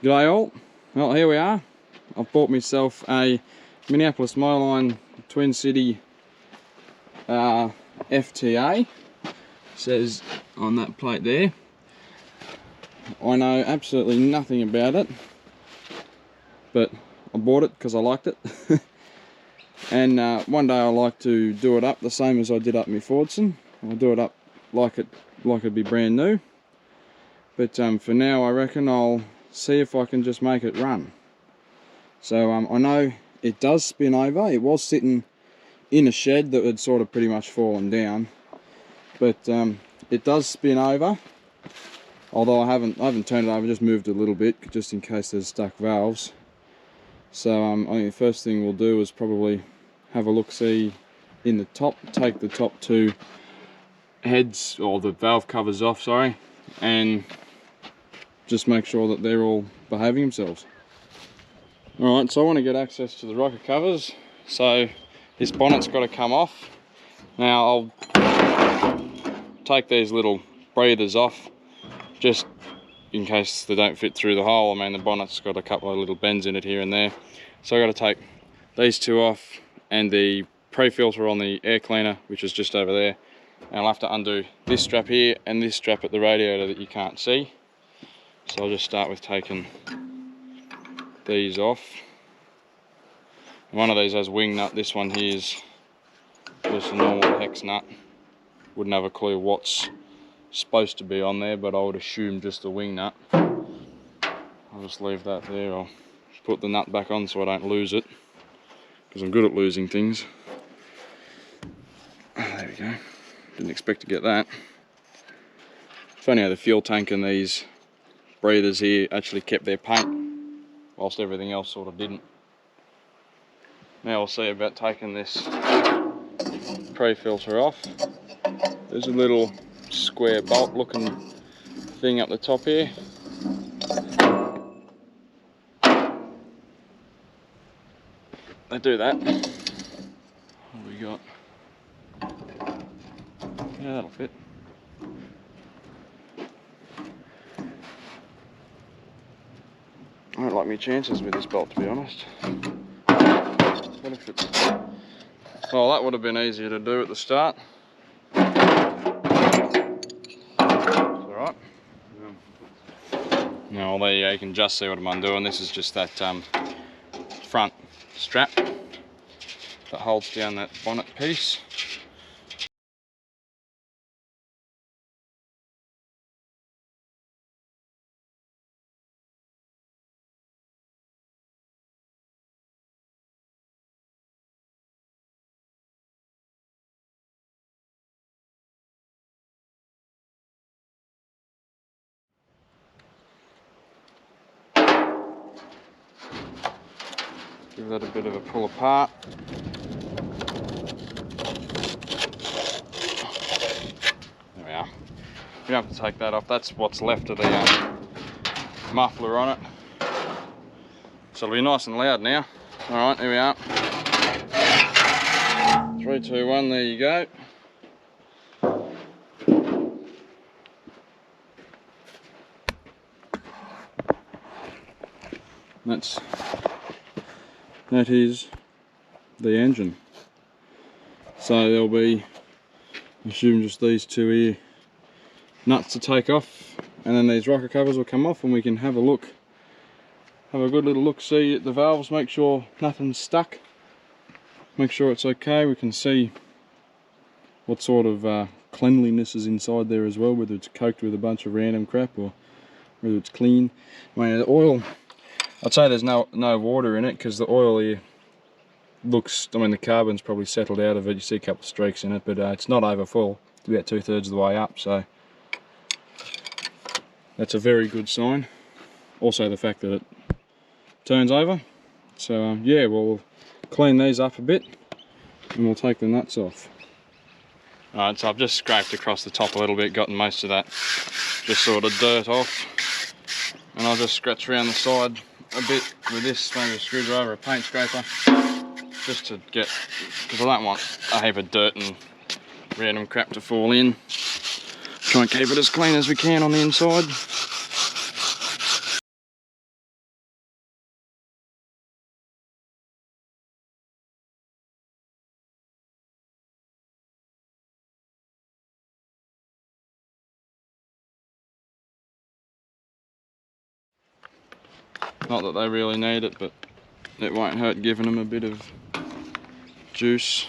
G'day all. Well, here we are. I've bought myself a Minneapolis Moline Twin City FTA. Says on that plate there. I know absolutely nothing about it, but I bought it because I liked it. And one day I like to do it up the same as I did up my Fordson. I'll do it up like it'd be brand new. But for now, I reckon I'll see if I can just make it run. So I know it does spin over. It was sitting in a shed that had sort of pretty much fallen down, but it does spin over. Although I haven't turned it over, just moved it a little bit just in case there's stuck valves. So I think the first thing we'll do is probably have a look-see in the top, take the top two heads or the valve covers off, sorry, and just make sure that they're all behaving themselves. Alright, so I want to get access to the rocker covers, so this bonnet's got to come off. Now I'll take these little breathers off just in case they don't fit through the hole. I mean, the bonnet's got a couple of little bends in it here and there, so I've got to take these two off and the pre-filter on the air cleaner, which is just over there, and I'll have to undo this strap here and this strap at the radiator that you can't see. So I'll just start with taking these off. One of these has wing nut, this one here is just a normal hex nut. Wouldn't have a clue what's supposed to be on there, but I would assume just a wing nut. I'll just leave that there. I'll just put the nut back on so I don't lose it, because I'm good at losing things. There we go. Didn't expect to get that. Funny how the fuel tank and these breathers here actually kept their paint, whilst everything else sort of didn't. Now we'll see about taking this pre-filter off. There's a little square bolt looking thing up the top here. They do that. What have we got? Yeah, that'll fit. I don't like my chances with this bolt, to be honest. What if it's... Well, that would have been easier to do at the start. Now, there you go, you can just see what I'm undoing. This is just that front strap that holds down that bonnet piece. Give that a bit of a pull apart. There we are. We don't have to take that off. That's what's left of the muffler on it. So it'll be nice and loud now. Alright, here we are. 3, 2, 1, there you go. That is the engine. So there'll be, I assume, just these two here nuts to take off, and then these rocker covers will come off and we can have a look, have a good little look, see at the valves, make sure nothing's stuck, make sure it's okay. We can see what sort of cleanliness is inside there as well, whether it's coked with a bunch of random crap or whether it's clean. I mean, the oil, I'd say there's no water in it, because the oil here looks, I mean, the carbon's probably settled out of it. You see a couple of streaks in it, but it's not over full. It's about 2/3 of the way up, so that's a very good sign. Also the fact that it turns over. So yeah, we'll clean these up a bit and we'll take the nuts off. Alright, so I've just scraped across the top a little bit, gotten most of that just sort of dirt off, and I'll just scratch around the side a bit with this, maybe a screwdriver, a paint scraper, just to get, because I don't want a heap of dirt and random crap to fall in. Try and keep it as clean as we can on the inside. Not that they really need it, but it won't hurt giving them a bit of juice.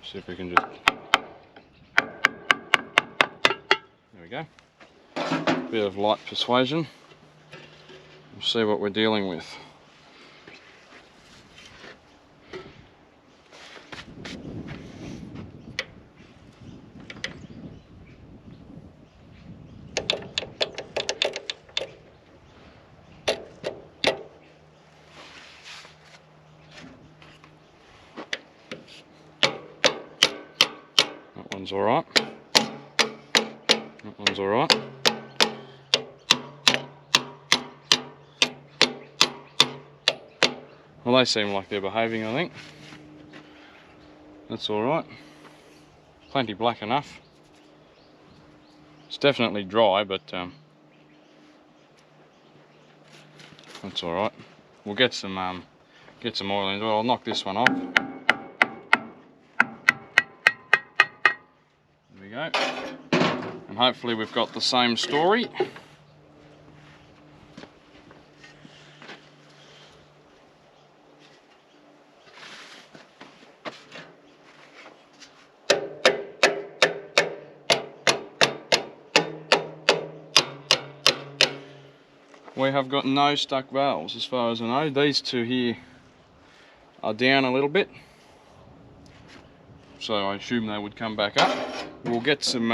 See if we can just... There we go. Bit of light persuasion. We'll see what we're dealing with. That one's alright. That one's alright. Well, they seem like they're behaving, I think. That's alright. Plenty black enough. It's definitely dry, but that's alright. We'll get some oil into it. I'll knock this one off. There we go. And hopefully we've got the same story. We have got no stuck valves as far as I know. These two here are down a little bit, so I assume they would come back up. We'll get some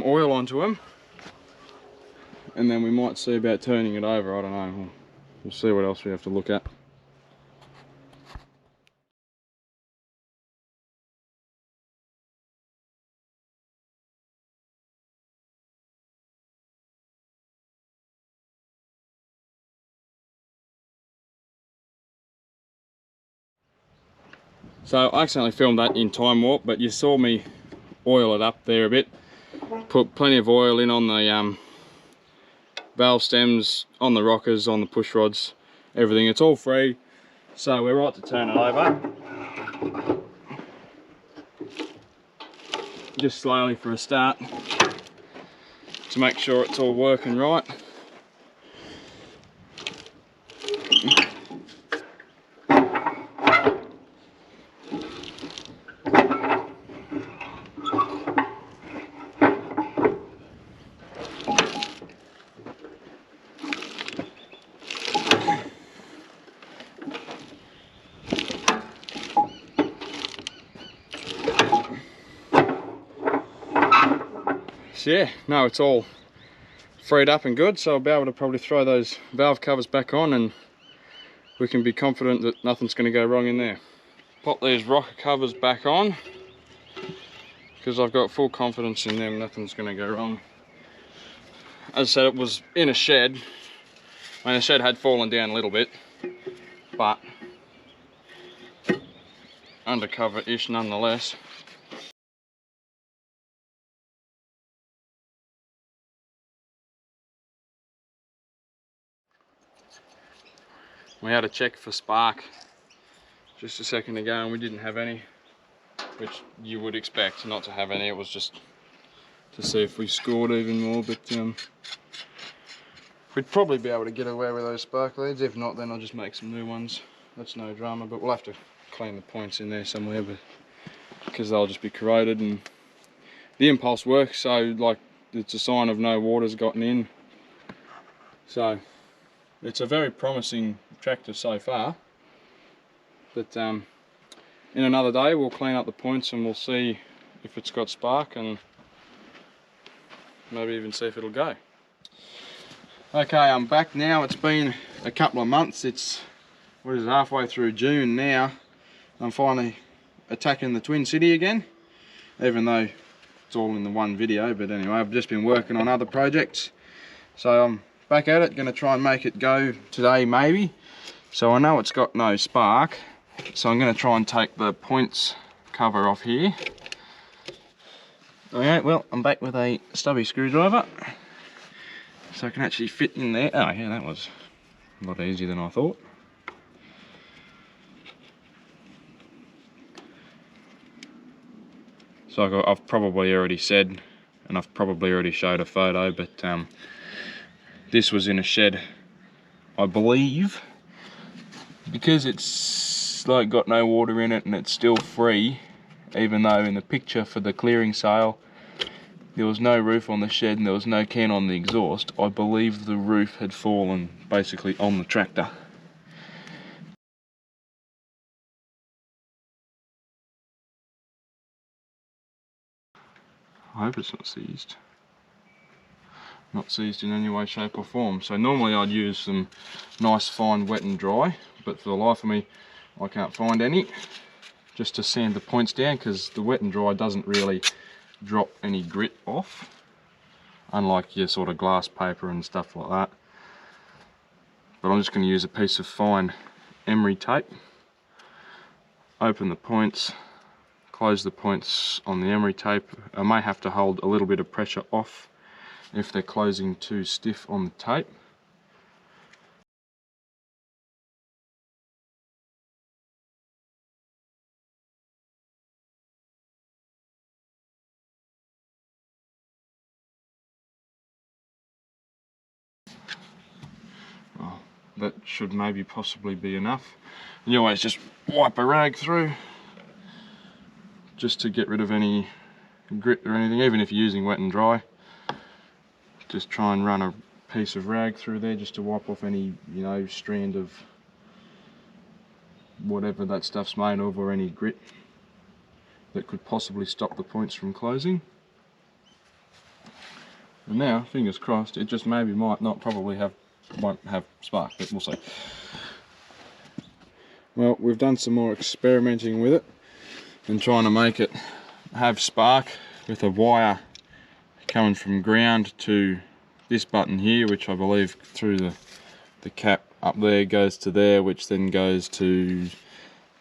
oil onto them, and then we might see about turning it over. I don't know. We'll see what else we have to look at. So I accidentally filmed that in time warp, but you saw me oil it up there a bit. Put plenty of oil in on the valve stems, on the rockers, on the push rods, everything. It's all free, so we're right to turn it over. Just slowly for a start, to make sure it's all working right. Yeah, no, it's all freed up and good, so I'll be able to probably throw those valve covers back on and we can be confident that nothing's going to go wrong in there. Pop these rocker covers back on because I've got full confidence in them, nothing's going to go wrong. As I said, it was in a shed. I mean, the shed had fallen down a little bit, but undercover-ish nonetheless. We had a check for spark just a second ago and we didn't have any, which you would expect not to have any. It was just to see if we scored even more, but we'd probably be able to get away with those spark leads. If not, then I'll just make some new ones. That's no drama, but we'll have to clean the points in there somewhere, but because they'll just be corroded. And the impulse works, so like it's a sign of no water's gotten in. So it's a very promising tractor so far, but in another day we'll clean up the points and we'll see if it's got spark and maybe even see if it'll go. Okay, I'm back now. It's been a couple of months. It's, what is it, halfway through June now. I'm finally attacking the Twin City again, even though it's all in the one video. But anyway, I've just been working on other projects, so I'm back at it. Going to try and make it go today maybe. So I know it's got no spark, so I'm going to try and take the points cover off here. Okay, well, I'm back with a stubby screwdriver, so I can actually fit in there. Oh yeah, that was a lot easier than I thought. So I've probably already said, and I've probably already showed a photo, but this was in a shed, I believe, because it's like got no water in it and it's still free, even though in the picture for the clearing sale there was no roof on the shed and there was no can on the exhaust. I believe the roof had fallen basically on the tractor. I hope it's not seized. Not seized in any way, shape or form. So normally I'd use some nice fine wet and dry, but for the life of me I can't find any, just to sand the points down, because the wet and dry doesn't really drop any grit off, unlike your sort of glass paper and stuff like that. But I'm just going to use a piece of fine emery tape, open the points, close the points on the emery tape. I may have to hold a little bit of pressure off if they're closing too stiff on the tape. Oh, that should maybe possibly be enough. You always just wipe a rag through just to get rid of any grit or anything, even if you're using wet and dry. Just try and run a piece of rag through there just to wipe off any, you know, strand of whatever that stuff's made of, or any grit that could possibly stop the points from closing. And now, fingers crossed, it just maybe might not, probably won't have spark, but we'll see. Well, we've done some more experimenting with it and trying to make it have spark with a wire coming from ground to this button here, which I believe through the cap up there goes to there, which then goes to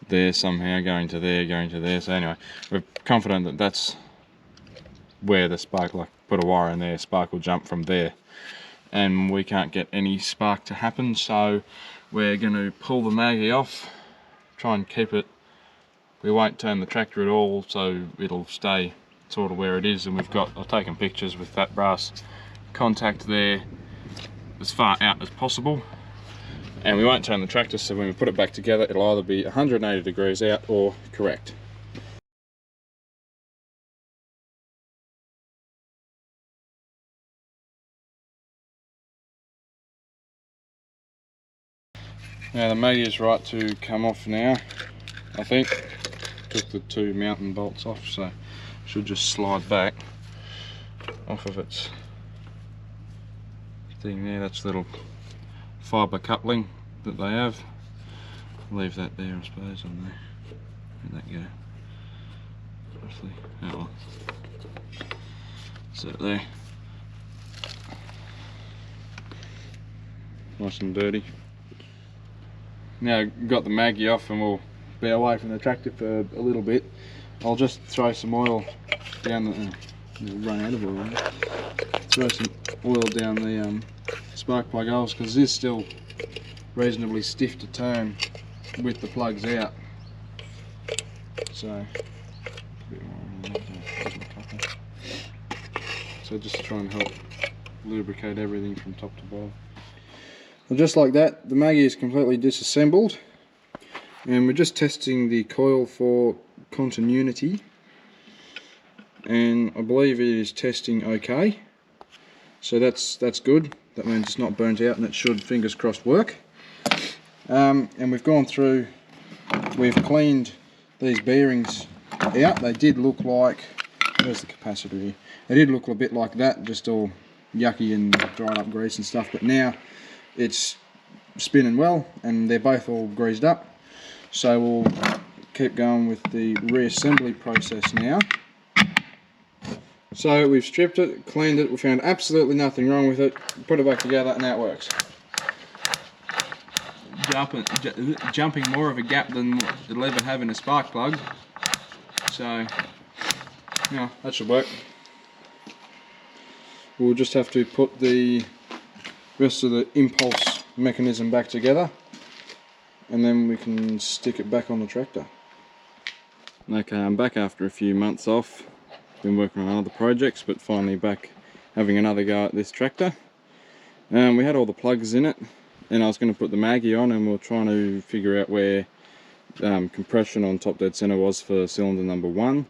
there somehow, going to there. So anyway, we're confident that that's where the spark, like put a wire in there, spark will jump from there, and we can't get any spark to happen. So we're going to pull the Maggie off, try and keep it, we won't turn the tractor at all, so it'll stay sort of where it is. And I've taken pictures with that brass contact there as far out as possible, and we won't turn the tractor, so when we put it back together it'll either be 180 degrees out or correct. Now the Maggie is right to come off now, I think. Took the two mounting bolts off, so should just slide back off of its thing there. That's little fibre coupling that they have. Leave that there, I suppose, on there. Where'd that go? Roughly. Oh well. So there. Nice and dirty. Now got the Maggie off and we'll be away from the tractor for a little bit. I'll just throw some oil down the, run out of oil. Throw some oil down the spark plug holes, because it is still reasonably stiff to turn with the plugs out. So, just to try and help lubricate everything from top to bottom. And just like that, the Maggie is completely disassembled, and we're just testing the coil for continuity, and I believe it is testing okay, so that's good. That means it's not burnt out, and it should, fingers crossed, work. And we've gone through, we've cleaned these bearings out. They did look like, where's the capacitor here? They did look a bit like that, just all yucky and dried up grease and stuff, but now it's spinning well and they're both all greased up. So we'll keep going with the reassembly process now. So we've stripped it, cleaned it, we found absolutely nothing wrong with it, put it back together, and now it works. Jumping more of a gap than it'll ever have in a spark plug. So, yeah, that should work. We'll just have to put the rest of the impulse mechanism back together, and then we can stick it back on the tractor. Okay, I'm back after a few months off. been working on other projects, but finally back having another go at this tractor. We had all the plugs in it, and I was going to put the Maggie on, and we were trying to figure out where compression on top dead center was for cylinder number 1,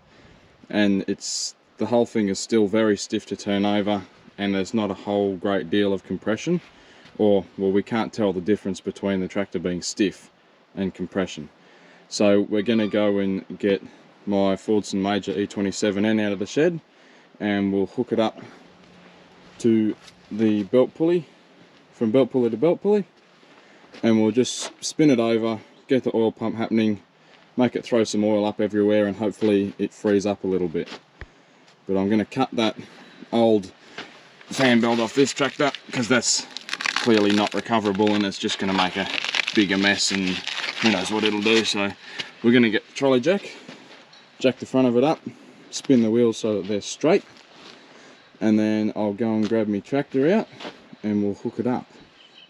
and the whole thing is still very stiff to turn over, and there's not a whole great deal of compression, or well, we can't tell the difference between the tractor being stiff and compression. So we're going to go and get my Fordson Major E27N out of the shed, and we'll hook it up to the belt pulley, from belt pulley to belt pulley, and we'll just spin it over, get the oil pump happening, make it throw some oil up everywhere, and hopefully it frees up a little bit. But I'm going to cut that old fan belt off this tractor because that's clearly not recoverable, and it's just going to make a bigger mess, and who knows what it'll do. So we're going to get the trolley jack the front of it up, spin the wheels so that they're straight, and then I'll go and grab my tractor out and we'll hook it up.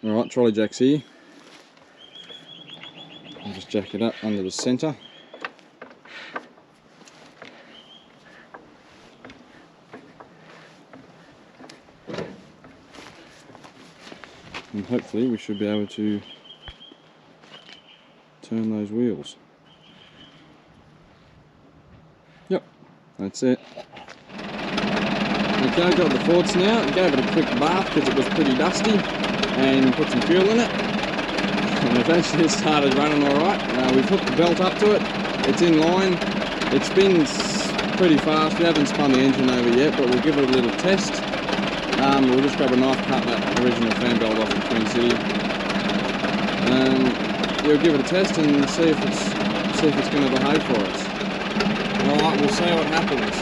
Alright, trolley jack's here. I'll just jack it up under the centre. And hopefully we should be able to turn those wheels. Yep, that's it. Okay, I've got the Fordson out, gave it a quick bath because it was pretty dusty, and put some fuel in it, and eventually it started running alright. We've hooked the belt up to it, it's in line, it spins pretty fast. We haven't spun the engine over yet, but we'll give it a little test. We'll just grab a knife, cut that original fan belt off the Twin City, and we'll give it a test and see if it's going to behave for us. Alright, we'll see what happens.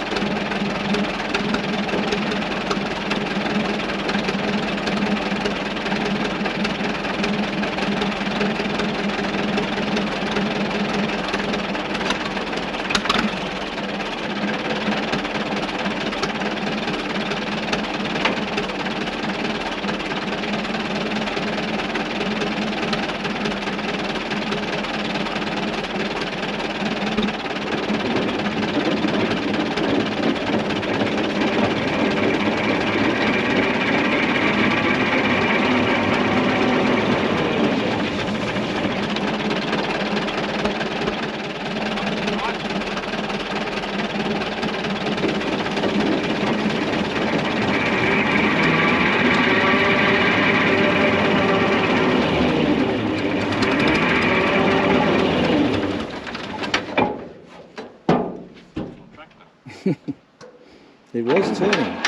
It was turning.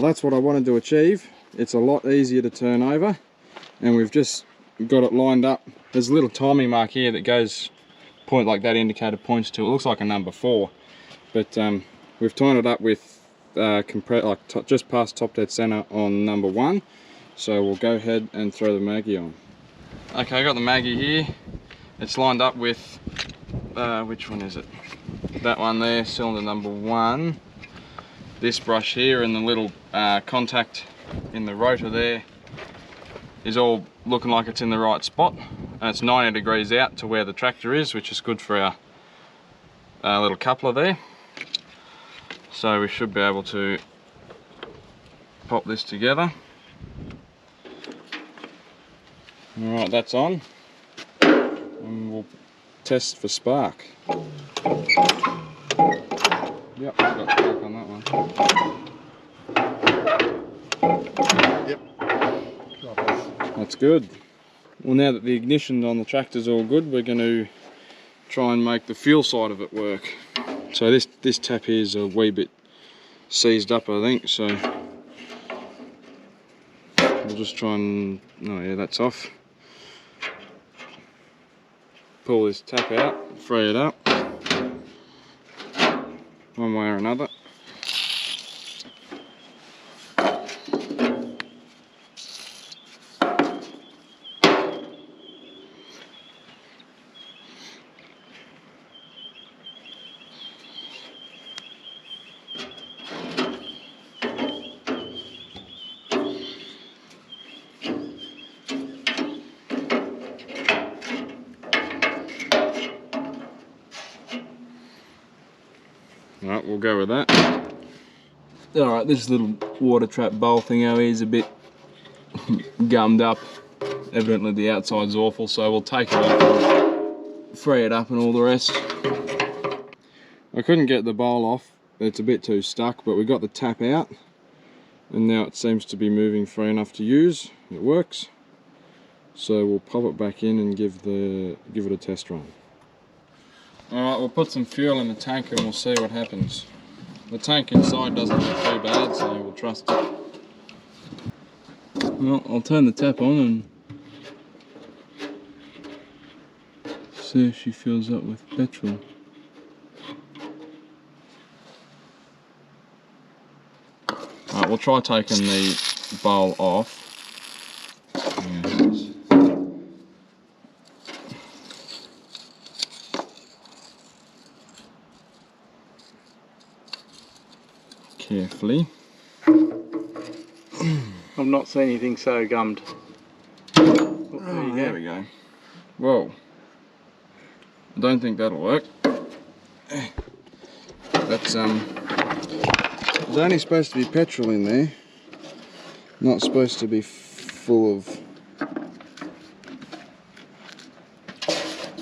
that's what I wanted to achieve. It's a lot easier to turn over, and we've just got it lined up. There's a little timing mark here that goes, point like that indicator points to, it looks like a number 4, but we've tied it up with just past top dead center on number 1. So we'll go ahead and throw the Maggie on. Okay, I got the Maggie here. It's lined up with, which one is it? That one there, cylinder number 1. This brush here and the little contact in the rotor there is all looking like it's in the right spot. And it's 90 degrees out to where the tractor is, which is good for our little coupler there. So we should be able to pop this together. Alright, that's on. And we'll test for spark. Yep, I've got spark on that one. Yep. That's good. Well, now that the ignition on the tractor's all good, we're going to try and make the fuel side of it work. So this tap here is a wee bit seized up, I think, so we'll just try and, oh yeah, that's off. Pull this tap out, free it up, one way or another. Alright, we'll go with that. Alright, this little water trap bowl thing over here is a bit gummed up. Evidently the outside's awful, so we'll take it off and free it up and all the rest. I couldn't get the bowl off, it's a bit too stuck, but we got the tap out and now it seems to be moving free enough to use. It works. So we'll pop it back in and give it a test run. Alright, we'll put some fuel in the tank and we'll see what happens. The tank inside doesn't look too bad, so we'll trust it. Well, I'll turn the tap on and see if she fills up with petrol. Alright, we'll try taking the bowl off. Carefully. I've not seen anything so gummed. Oh, there we go. Whoa. I don't think that'll work. That's there's only supposed to be petrol in there. Not supposed to be full of.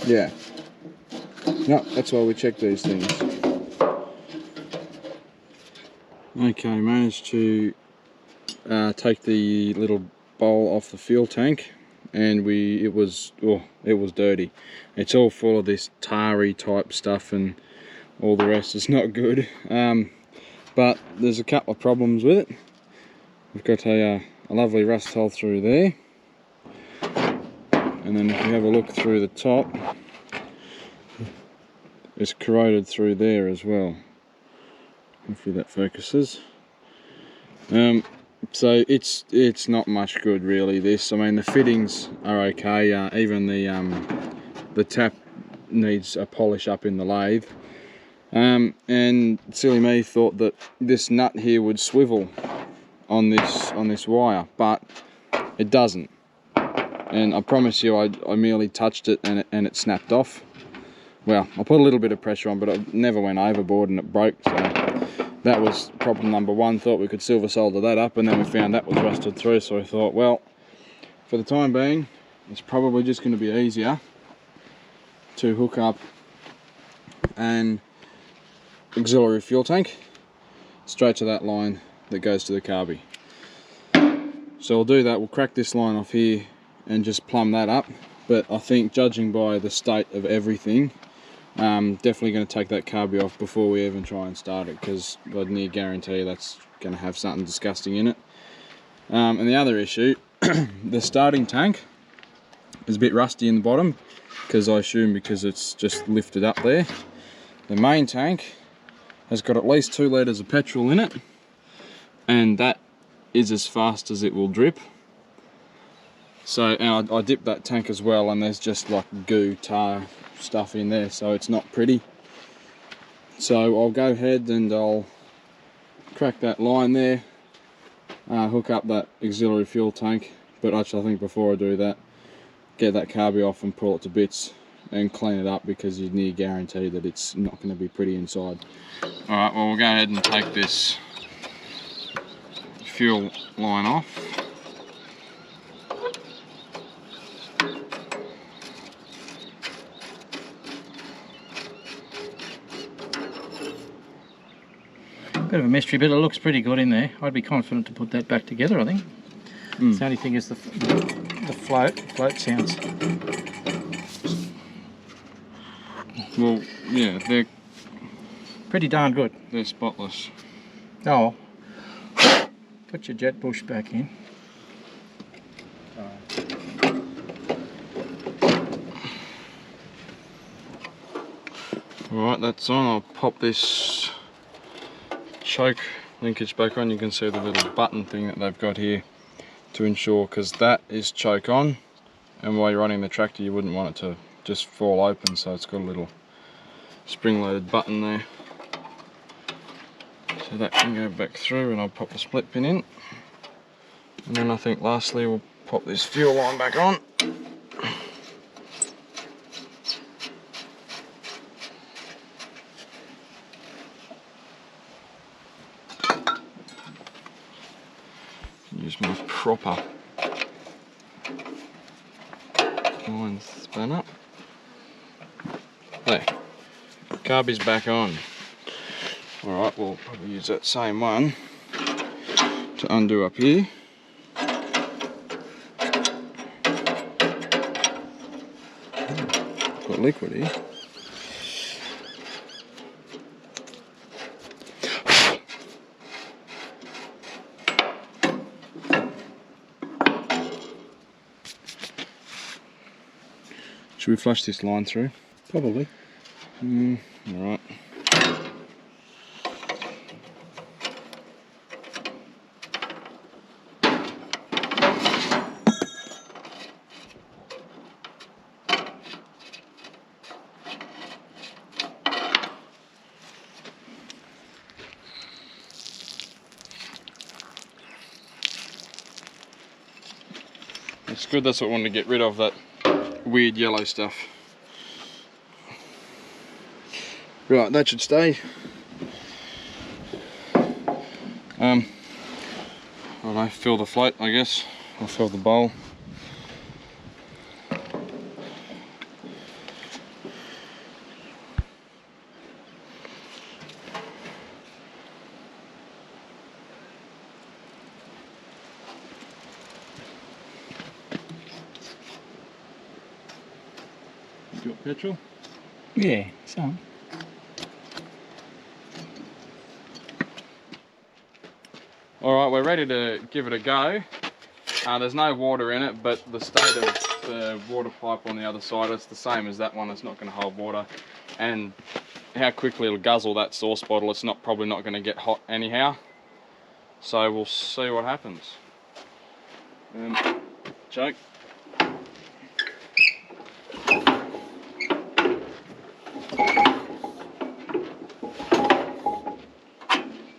Yeah. No, that's why we check these things. Okay, managed to take the little bowl off the fuel tank, and it was dirty. It's all full of this tarry type stuff and all the rest. Is not good. But there's a couple of problems with it. We've got a lovely rust hole through there, and then if you have a look through the top, it's corroded through there as well. Hopefully that focuses. So it's not much good really, this. I mean, the fittings are okay, even the tap needs a polish up in the lathe. And silly me thought that this nut here would swivel on this wire, but it doesn't. And I promise you, I merely touched it and it snapped off. Well, I put a little bit of pressure on, but it never went overboard and it broke, so that was problem number 1. Thought we could silver solder that up, and then we found that was rusted through, so I thought, well, for the time being, it's probably just going to be easier to hook up an auxiliary fuel tank straight to that line that goes to the carby. So we'll do that. We'll crack this line off here and just plumb that up, but I think, judging by the state of everything, Definitely going to take that carby off before we even try and start it, because I'd near guarantee that's going to have something disgusting in it. And the other issue, the starting tank is a bit rusty in the bottom, because I assume because it's just lifted up there. The main tank has got at least 2 litres of petrol in it, and that is as fast as it will drip. So, and I dipped that tank as well, and there's just like goo, tar stuff in there, so it's not pretty. So I'll go ahead and I'll crack that line there, hook up that auxiliary fuel tank, but actually I think before I do that, get that carby off and pull it to bits and clean it up, because you near guarantee that it's not going to be pretty inside. Alright, well we'll go ahead and take this fuel line off. Bit of a mystery, but it looks pretty good in there. I'd be confident to put that back together, I think. The only thing is the float sounds. Well, yeah, they're pretty darn good. They're spotless. Oh, put your jet bush back in. Alright, that's on. I'll pop this choke linkage back on. You can see the little button thing that they've got here to ensure, because that is choke on, and while you're running the tractor you wouldn't want it to just fall open, so it's got a little spring loaded button there, so that can go back through. And I'll pop the split pin in, and then I think lastly we'll pop this fuel line back on. Use my proper line spanner. There, carby's back on. Alright, we'll probably use that same one to undo up here. Got liquid here. Should we flush this line through? Probably. Alright. It's good, that's what I wanted to get rid of, that weird yellow stuff. Right, that should stay. I don't know, fill the float, I guess, or fill the bowl. You got petrol? Yeah, some. Alright, we're ready to give it a go. There's no water in it, but the state of the water pipe on the other side, it's the same as that one. It's not going to hold water. And how quickly it'll guzzle that sauce bottle, it's probably not going to get hot anyhow. So we'll see what happens. Choke.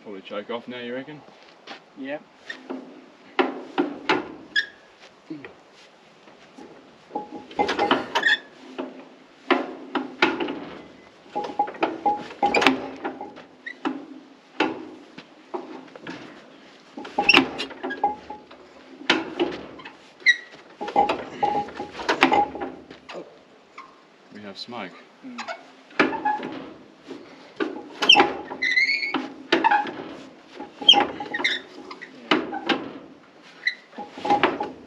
Probably choke off now, you reckon? Yeah. We have smoke.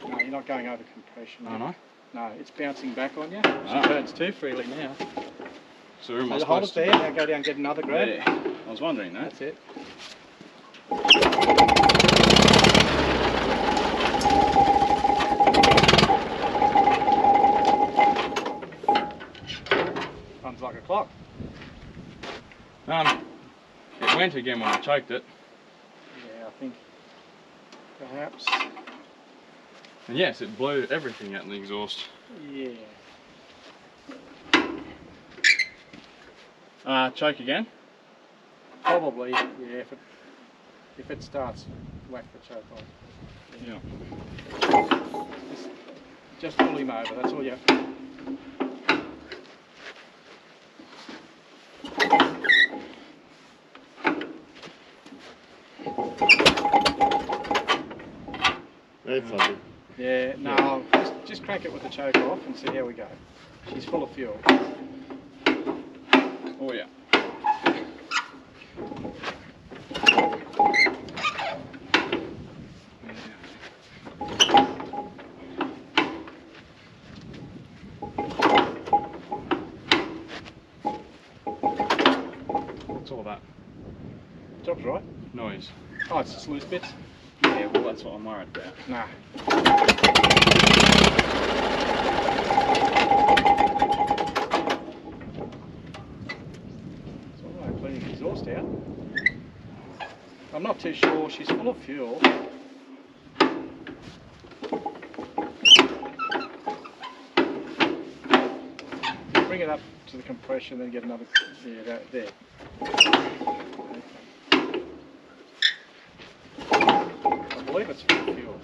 No, you're not going over compression. Oh no? No, it's bouncing back on you. It burns too freely now. So where am I So hold it supposed to there, be? now go down and get another grab. There. I was wondering that. That's it. Runs like a clock. It went again when I choked it. Yeah, I think perhaps. And yes, it blew everything out in the exhaust. Yeah. Choke again? Probably, yeah, if it starts, whack the choke on. Yeah. Just pull him over, that's all you have to do. That's lovely. Yeah, no, just crank it with the choke off and see how we go. She's full of fuel. Oh yeah. What's all that Job's right. noise? Oh, it's just loose bits. Yeah, well that's what I'm worried about. Nah. It's all right, cleaning the exhaust out. I'm not too sure, she's full of fuel. Bring it up to the compression, then get another, yeah, there. I believe it's full of fuel.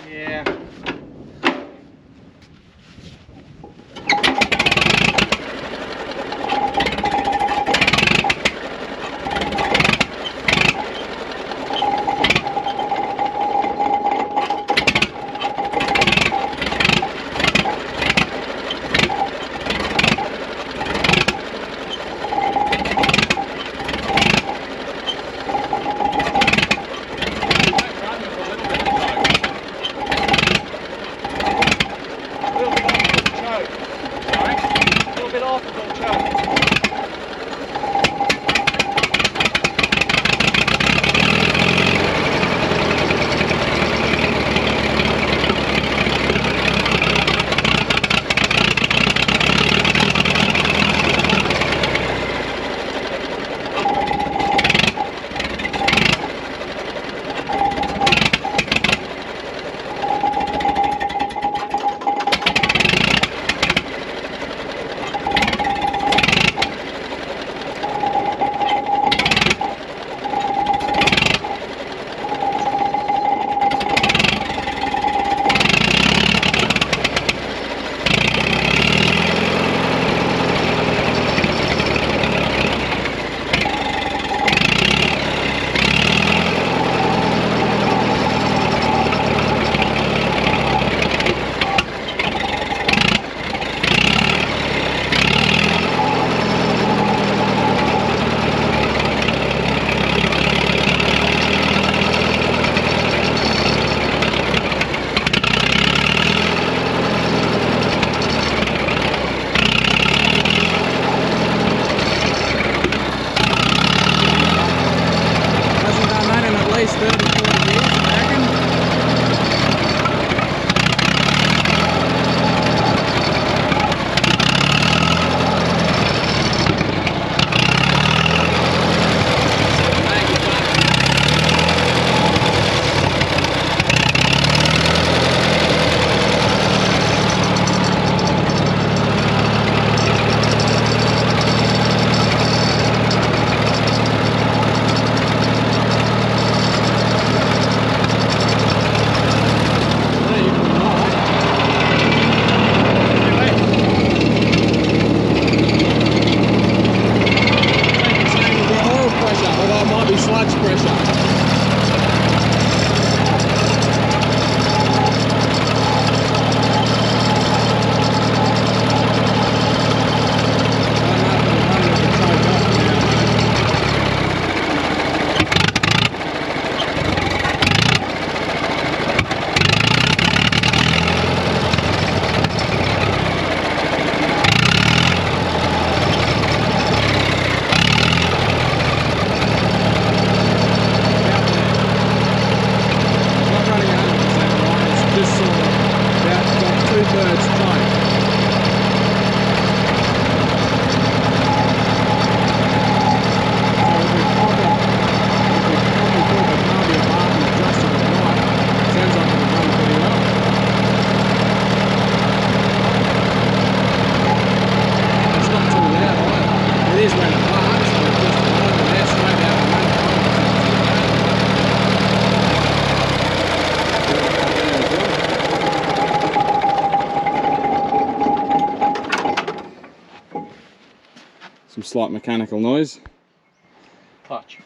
Yeah. slight mechanical noise. Clutch.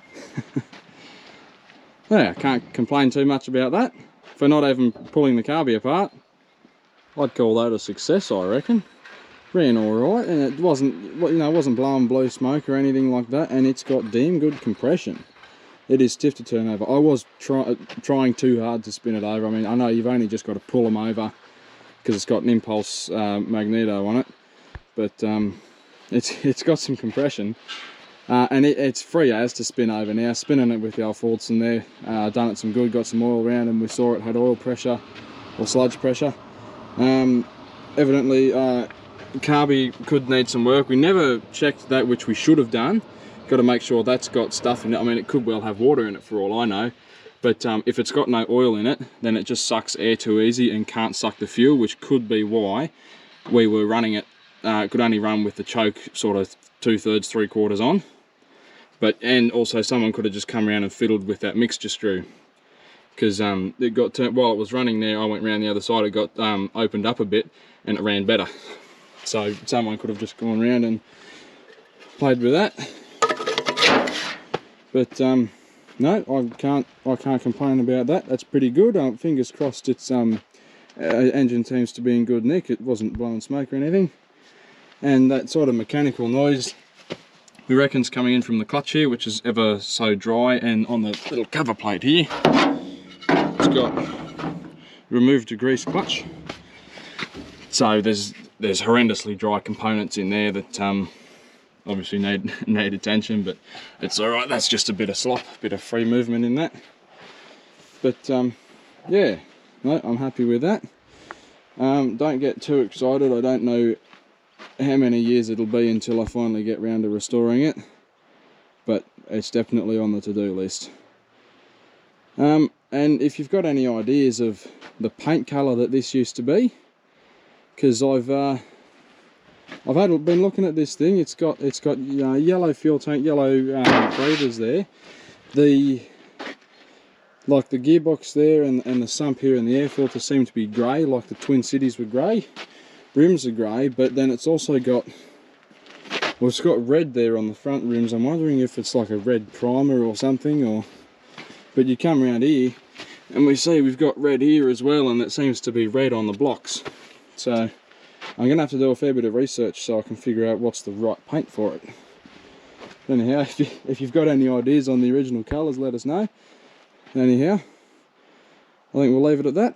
Yeah, can't complain too much about that. For not even pulling the carby apart, I'd call that a success, I reckon. Ran alright, and it wasn't, you know, it wasn't blowing blue smoke or anything like that, and it's got damn good compression. It is stiff to turn over. I was trying too hard to spin it over. I mean, I know you've only just got to pull them over because it's got an impulse magneto on it, but it's got some compression. And it's free as to spin over now. Spinning it with the old Fordson there, done it some good, got some oil around, and we saw it had oil pressure or sludge pressure. Evidently carby could need some work. We never checked that, which we should have done. Got to make sure that's got stuff in it. I mean, it could well have water in it for all I know, but if it's got no oil in it, then it just sucks air too easy and can't suck the fuel, which could be why we were running it, could only run with the choke sort of 2/3, 3/4 on. And also someone could have just come around and fiddled with that mixture screw, because it got turned while it was running there. I went around the other side, it got opened up a bit and it ran better. So someone could have just gone around and played with that. But no, I can't complain about that. That's pretty good. Fingers crossed its engine seems to be in good nick. It wasn't blowing smoke or anything. And that sort of mechanical noise, we reckon's coming in from the clutch here, which is ever so dry, and on the little cover plate here, it's got removed grease clutch. So there's horrendously dry components in there that obviously need attention, but it's all right. That's just a bit of slop, a bit of free movement in that. But yeah, no, I'm happy with that. Don't get too excited. I don't know how many years it'll be until I finally get round to restoring it, but it's definitely on the to-do list. And if you've got any ideas of the paint colour that this used to be, because I've been looking at this thing. It's got yellow fuel tank, yellow breathers there. Like the gearbox there and the sump here and the air filter seem to be grey, like the Twin Cities were grey. Rims are grey, but then it's also got, well, it's got red there on the front rims. I'm wondering if it's like a red primer or something, but you come around here and we see we've got red here as well, and it seems to be red on the blocks. So I'm going to have to do a fair bit of research so I can figure out what's the right paint for it. Anyhow, if you've got any ideas on the original colours, let us know. Anyhow, I think we'll leave it at that.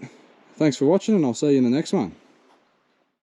Thanks for watching, and I'll see you in the next one.